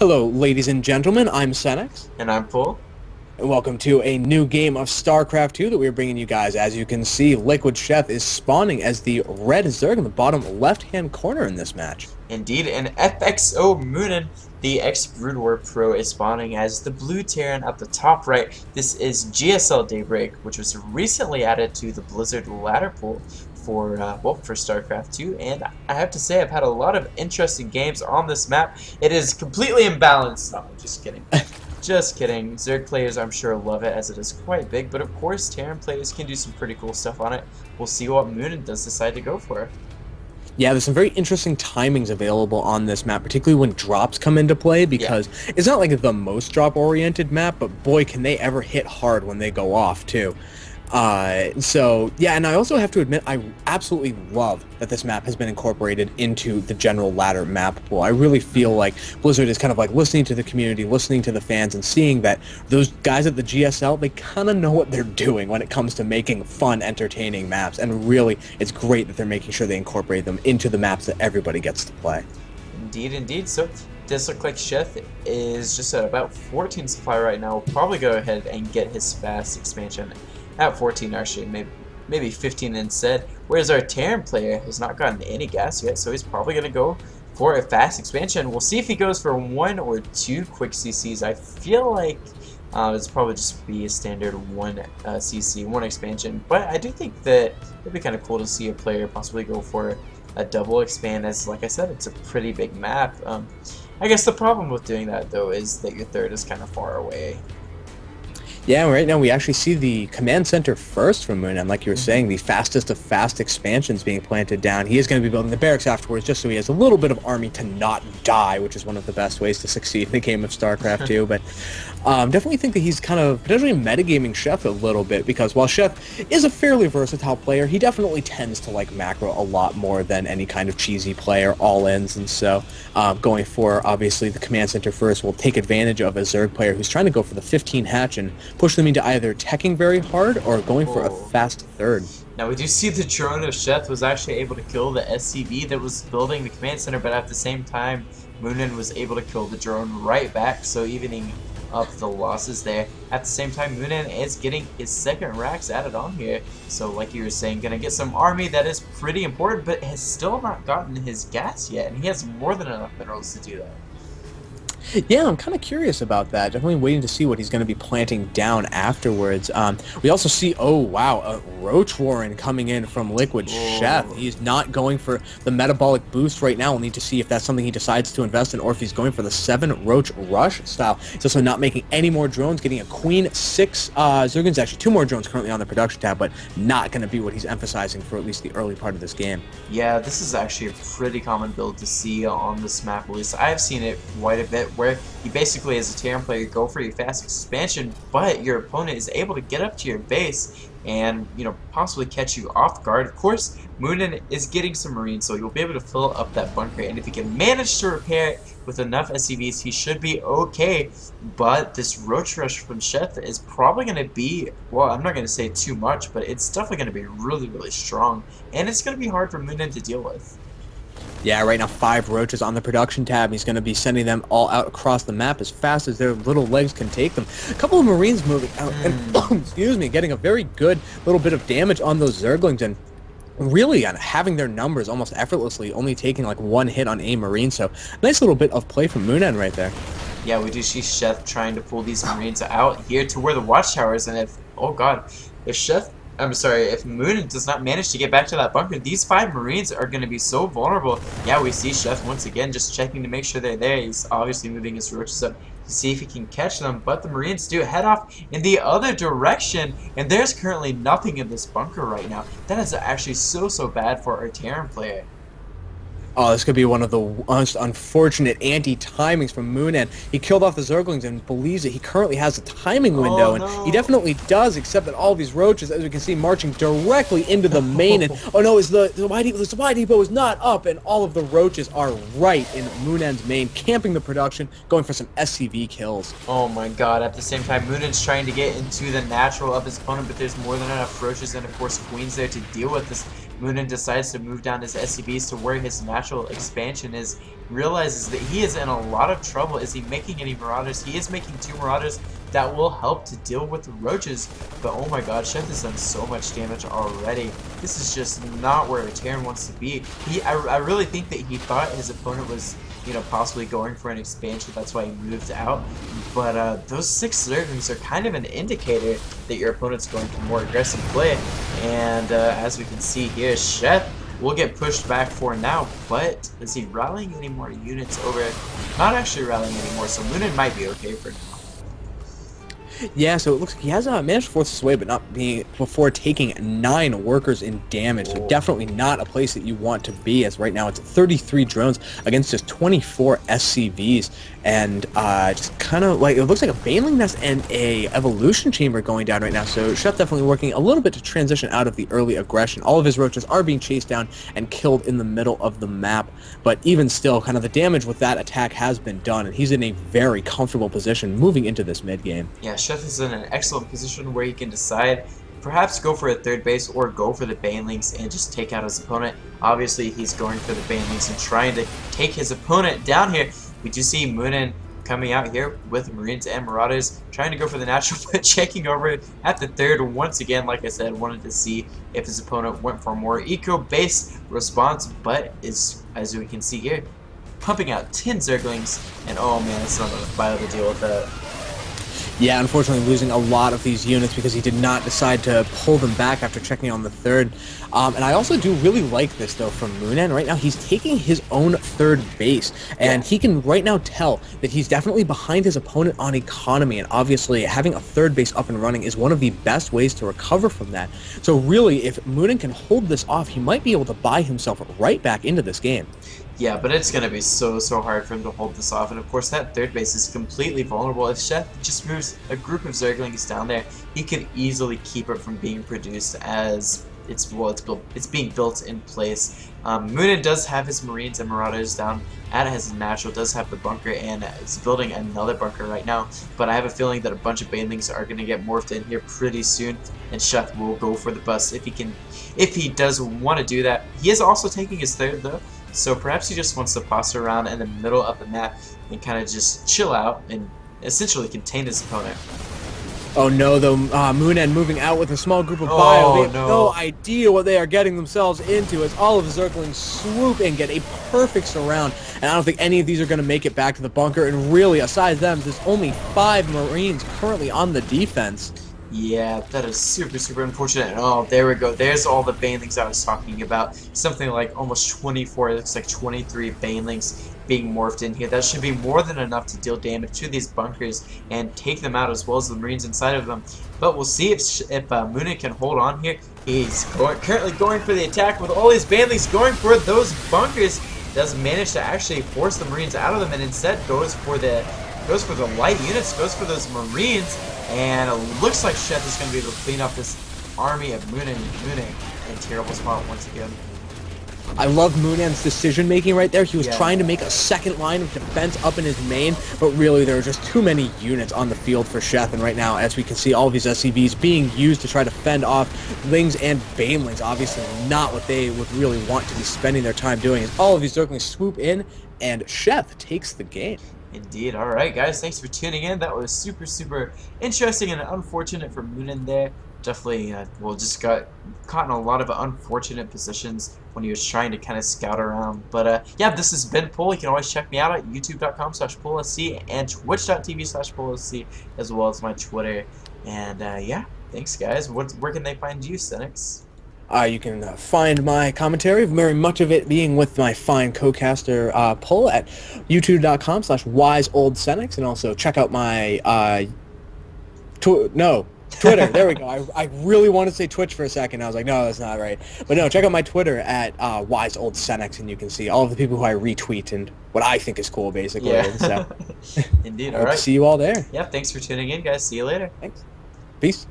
Hello, ladies and gentlemen, I'm Senex, And I'm Pull. and welcome to a new game of StarCraft 2 that we're bringing you guys. As you can see, LiquidSheth is spawning as the red Zerg in the bottom left-hand corner in this match. Indeed, and FXOmOoNan, the ex-Brood War Pro, is spawning as the blue Terran up the top right. This is GSL Daybreak, which was recently added to the Blizzard ladder pool for StarCraft 2, and I have to say I've had a lot of interesting games on this map. It is completely imbalanced. No, I'm just kidding. Just kidding. Zerg players, I'm sure, love it as it is quite big, but of course Terran players can do some pretty cool stuff on it. We'll see what mOoNan does decide to go for. Yeah, there's some very interesting timings available on this map, particularly when drops come into play, because it's not like the most drop-oriented map, but boy, can they ever hit hard when they go off, too. Yeah, and I also have to admit, I absolutely love that this map has been incorporated into the general ladder map pool. I really feel like Blizzard is kind of like listening to the community, listening to the fans, and seeing that those guys at the GSL, they kind of know what they're doing when it comes to making fun, entertaining maps, and really, it's great that they're making sure they incorporate them into the maps that everybody gets to play. Indeed, indeed. So this looks like Sheth is just at about 14 supply right now. We'll probably go ahead and get his fast expansion at 14, actually, maybe 15 instead. Whereas our Terran player has not gotten any gas yet, so he's probably going to go for a fast expansion. We'll see if he goes for 1 or 2 quick CCs. I feel like it's probably just be a standard 1 CC, 1 expansion. But I do think that it'd be kind of cool to see a player possibly go for a double expand, as like I said, it's a pretty big map. I guess the problem with doing that, though, is that your third is kind of far away. Yeah, right now we actually see the command center first from mOoNan, like you were saying, the fastest of fast expansions being planted down. He is going to be building the barracks afterwards just so he has a little bit of army to not die, which is one of the best ways to succeed in the game of StarCraft 2. But definitely think that he's kind of potentially metagaming Sheth a little bit, because while Sheth is a fairly versatile player, he definitely tends to like macro a lot more than any kind of cheesy player, all-ins, and so going for, obviously, the command center first will take advantage of a Zerg player who's trying to go for the 15 hatch and push them into either teching very hard or going for a fast third. Now we do see the drone of Sheth was actually able to kill the SCV that was building the command center, but at the same time, mOoNan was able to kill the drone right back, so evening up the losses there. At the same time, mOoNan is getting his second racks added on here, so like you were saying, gonna get some army that is pretty important, but has still not gotten his gas yet, and he has more than enough minerals to do that. Yeah, I'm kind of curious about that. Definitely waiting to see what he's going to be planting down afterwards. We also see, oh wow, a Roach Warren coming in from LiquidSheth. He's not going for the metabolic boost right now. We'll need to see if that's something he decides to invest in, or if he's going for the 7 Roach Rush style. He's also not making any more drones, getting a Queen 6 Zergans, actually 2 more drones currently on the production tab, but not going to be what he's emphasizing for at least the early part of this game. Yeah, this is actually a pretty common build to see on this map, at least I've seen it quite a bit, where you basically, as a Terran player, go for your fast expansion, but your opponent is able to get up to your base and, you know, possibly catch you off guard. Of course, mOoNan is getting some Marines, so you'll be able to fill up that bunker, and if he can manage to repair it with enough SCVs, he should be okay. But this Roach Rush from Sheth is probably going to be, well, I'm not going to say too much, but it's definitely going to be really, really strong, and it's going to be hard for mOoNan to deal with. Yeah, right now 5 Roaches on the production tab. He's going to be sending them all out across the map as fast as their little legs can take them. A couple of Marines moving out and, excuse me, getting a very good little bit of damage on those Zerglings, and really having their numbers almost effortlessly, only taking like 1 hit on a Marine. So nice little bit of play from mOoNan right there. Yeah, we do see Sheth trying to pull these Marines out here to where the watchtower is, and if, oh god, if mOoNan does not manage to get back to that bunker, these 5 Marines are going to be so vulnerable. Yeah, we see Sheth once again just checking to make sure they're there. He's obviously moving his Roaches up to see if he can catch them, but the Marines do head off in the other direction, and there's currently nothing in this bunker right now. That is actually so bad for our Terran player. Oh, this could be one of the most unfortunate anti-timings from mOoNan. He killed off the Zerglings and believes that he currently has a timing window, and he definitely does, except that all these Roaches, as we can see, marching directly into the main, and oh no, the supply depot is not up, and all of the Roaches are right in mOoNan's main, camping the production, going for some SCV kills. Oh my god, at the same time, mOoNan's trying to get into the natural of his opponent, but there's more than enough Roaches and, of course, Queens there to deal with this. mOoNan decides to move down his SCVs to where his natural expansion is, realizes that he is in a lot of trouble. Is he making any Marauders? He is making 2 Marauders that will help to deal with the roaches, but oh my god, Sheth has done so much damage already. This is just not where a Terran wants to be. I really think that he thought his opponent was, you know, possibly going for an expansion. That's why he moved out. But those 6 Zerglings are kind of an indicator that your opponent's going for more aggressive play. And as we can see here, Sheth will get pushed back for now, but is he rallying any more units over? Not actually rallying anymore, so mOoNan might be okay for now. Yeah, so it looks like he has managed to force his way, but not being before taking 9 workers in damage. So definitely not a place that you want to be, as right now it's 33 drones against just 24 SCVs, and just kind of like it looks like a Baneling Nest and a Evolution Chamber going down right now. So Sheth definitely working a little bit to transition out of the early aggression. All of his roaches are being chased down and killed in the middle of the map, but even still, kind of the damage with that attack has been done, and he's in a very comfortable position moving into this mid game. Yeah, Sheth is in an excellent position where he can decide perhaps go for a 3rd base or go for the Banelings and just take out his opponent. Obviously, he's going for the Banelings and trying to take his opponent down here. We do see mOoNan coming out here with Marines and Marauders, trying to go for the natural, but checking over at the 3rd once again. Like I said, wanted to see if his opponent went for more eco-based response, but is, as we can see here, pumping out 10 Zerglings, and oh man, it's not a bio to deal with that. Yeah, unfortunately losing a lot of these units because he did not decide to pull them back after checking on the 3rd. And I also do really like this, though, from mOoNan. Right now, he's taking his own 3rd base, and he can right now tell that he's definitely behind his opponent on economy, and obviously having a 3rd base up and running is one of the best ways to recover from that. So really, if mOoNan can hold this off, he might be able to buy himself right back into this game. Yeah, but it's going to be so hard for him to hold this off. And of course, that 3rd base is completely vulnerable. If Sheth just moves a group of Zerglings down there, he could easily keep it from being produced, as it's being built in place. mOoNan does have his Marines and Marauders down at his natural, does have the bunker, and is building another bunker right now. But I have a feeling that a bunch of Banelings are going to get morphed in here pretty soon, and Sheth will go for the bust if he does want to do that. He is also taking his 3rd, though. So perhaps he just wants to posture around in the middle of the map and kind of just chill out and essentially contain his opponent. Oh no, though, mOoNan moving out with a small group of bio. They have no idea what they are getting themselves into, as all of the Zerglings swoop and get a perfect surround. And I don't think any of these are going to make it back to the bunker. And really, aside them, there's only 5 Marines currently on the defense. Yeah, that is super unfortunate. Oh, there we go. There's all the Banelings I was talking about. Something like almost 24, it looks like 23 Banelings being morphed in here. That should be more than enough to deal damage to these bunkers and take them out, as well as the Marines inside of them. But we'll see if mOoNan can hold on here. He's currently going for the attack with all these Banelings going for those bunkers. Does manage to actually force the Marines out of them, and instead goes for the light units, goes for those Marines. And it looks like Sheth is going to be able to clean up this army of mOoNan in a terrible spot once again. I love mOoNan's decision making right there. He was trying to make a 2nd line of defense up in his main, but really there are just too many units on the field for Sheth. And right now, as we can see, all of these SCVs being used to try to fend off Lings and Banelings. Obviously not what they would really want to be spending their time doing, as all of these Zerglings swoop in, and Sheth takes the game. Indeed. Alright guys, thanks for tuning in. That was super interesting and unfortunate for mOoNan there. Definitely, just got caught in a lot of unfortunate positions when he was trying to kind of scout around. But yeah, this has been Pull. You can always check me out at youtube.com/PullSC and twitch.tv/PullSC, as well as my Twitter. And yeah, thanks guys. Where can they find you, Senex? You can find my commentary, very much of it being with my fine co-caster Pull, at youtube.com/wiseoldsenex, and also check out my Twitter. There we go. I really wanted to say Twitch for a second. I was like, no, that's not right. But no, check out my Twitter at wiseoldsenex, and you can see all of the people who I retweet and what I think is cool, basically. Yeah. So, Indeed. All right. See you all there. Yeah. Thanks for tuning in, guys. See you later. Thanks. Peace.